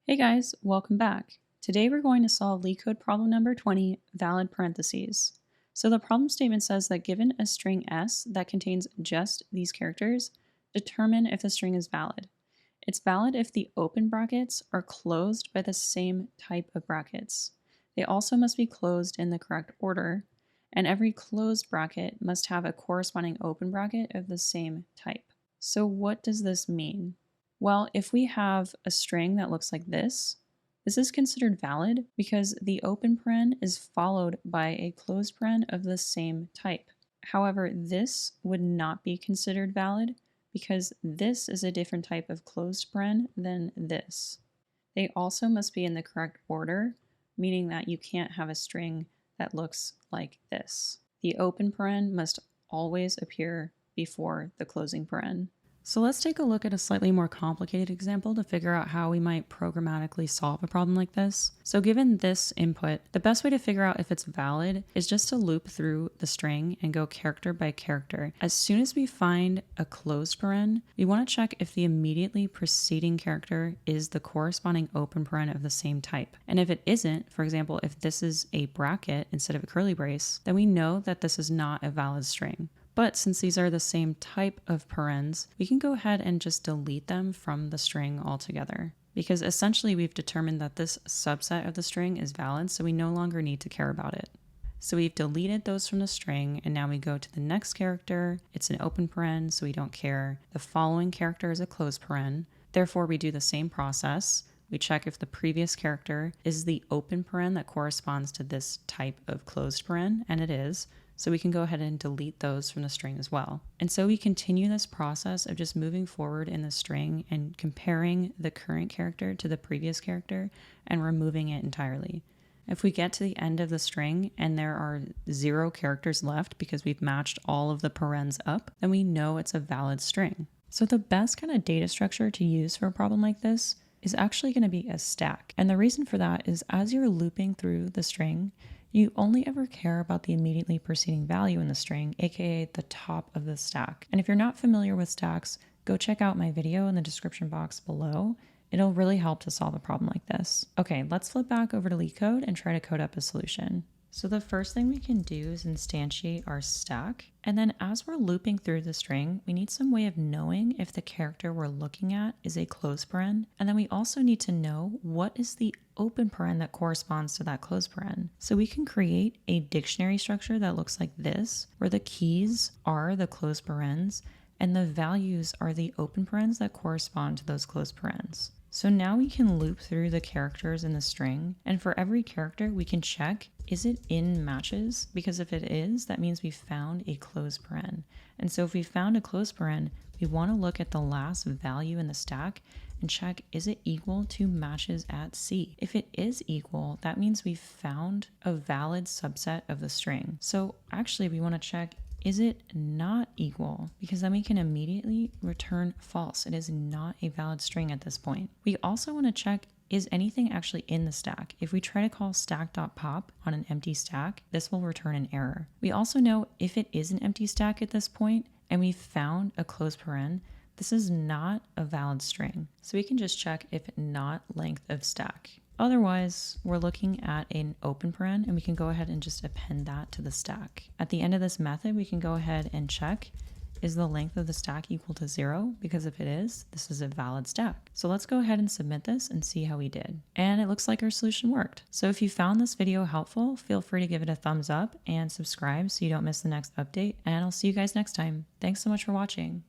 Hey guys, welcome back. Today we're going to solve Leetcode problem number 20, valid parentheses. So the problem statement says that given a string S that contains just these characters, determine if the string is valid. It's valid if the open brackets are closed by the same type of brackets. They also must be closed in the correct order, and every closed bracket must have a corresponding open bracket of the same type. So what does this mean? Well, if we have a string that looks like this is considered valid because the open paren is followed by a closed paren of the same type. However, this would not be considered valid because this is a different type of closed paren than this. They also must be in the correct order, meaning that you can't have a string that looks like this. The open paren must always appear before the closing paren. So let's take a look at a slightly more complicated example to figure out how we might programmatically solve a problem like this. So given this input, the best way to figure out if it's valid is just to loop through the string and go character by character. As soon as we find a closed paren, we want to check if the immediately preceding character is the corresponding open paren of the same type. And if it isn't, for example, if this is a bracket instead of a curly brace, then we know that this is not a valid string. But since these are the same type of parens, we can go ahead and just delete them from the string altogether. Because essentially we've determined that this subset of the string is valid, so we no longer need to care about it. So we've deleted those from the string, and now we go to the next character. It's an open paren, so we don't care. The following character is a closed paren. Therefore, we do the same process. We check if the previous character is the open paren that corresponds to this type of closed paren, and it is. So we can go ahead and delete those from the string as well. And so we continue this process of just moving forward in the string and comparing the current character to the previous character and removing it entirely. If we get to the end of the string and there are 0 characters left because we've matched all of the parens up, then we know it's a valid string. So the best kind of data structure to use for a problem like this is actually going to be a stack. And the reason for that is as you're looping through the string, you only ever care about the immediately preceding value in the string, aka the top of the stack. And if you're not familiar with stacks, go check out my video in the description box below. It'll really help to solve a problem like this. Okay, let's flip back over to Leetcode and try to code up a solution. So the first thing we can do is instantiate our stack. And then as we're looping through the string, we need some way of knowing if the character we're looking at is a closed paren. And then we also need to know what is the open paren that corresponds to that closed paren. So we can create a dictionary structure that looks like this, where the keys are the closed parens and the values are the open parens that correspond to those closed parens. So now we can loop through the characters in the string, and for every character we can check, is it in matches? Because if it is, that means we found a closed paren. And so if we found a closed paren, we want to look at the last value in the stack and check, is it equal to matches at C? If it is equal, that means we found a valid subset of the string. So actually we want to check, is it not equal? Because then we can immediately return false. It is not a valid string at this point. We also want to check, is anything actually in the stack? If we try to call stack.pop on an empty stack, this will return an error. We also know if it is an empty stack at this point and we found a closed paren, this is not a valid string. So we can just check if not length of stack. Otherwise, we're looking at an open paren and we can go ahead and just append that to the stack. At the end of this method, we can go ahead and check, is the length of the stack equal to 0? Because if it is, this is a valid stack. So let's go ahead and submit this and see how we did. And it looks like our solution worked. So if you found this video helpful, feel free to give it a thumbs up and subscribe so you don't miss the next update. And I'll see you guys next time. Thanks so much for watching.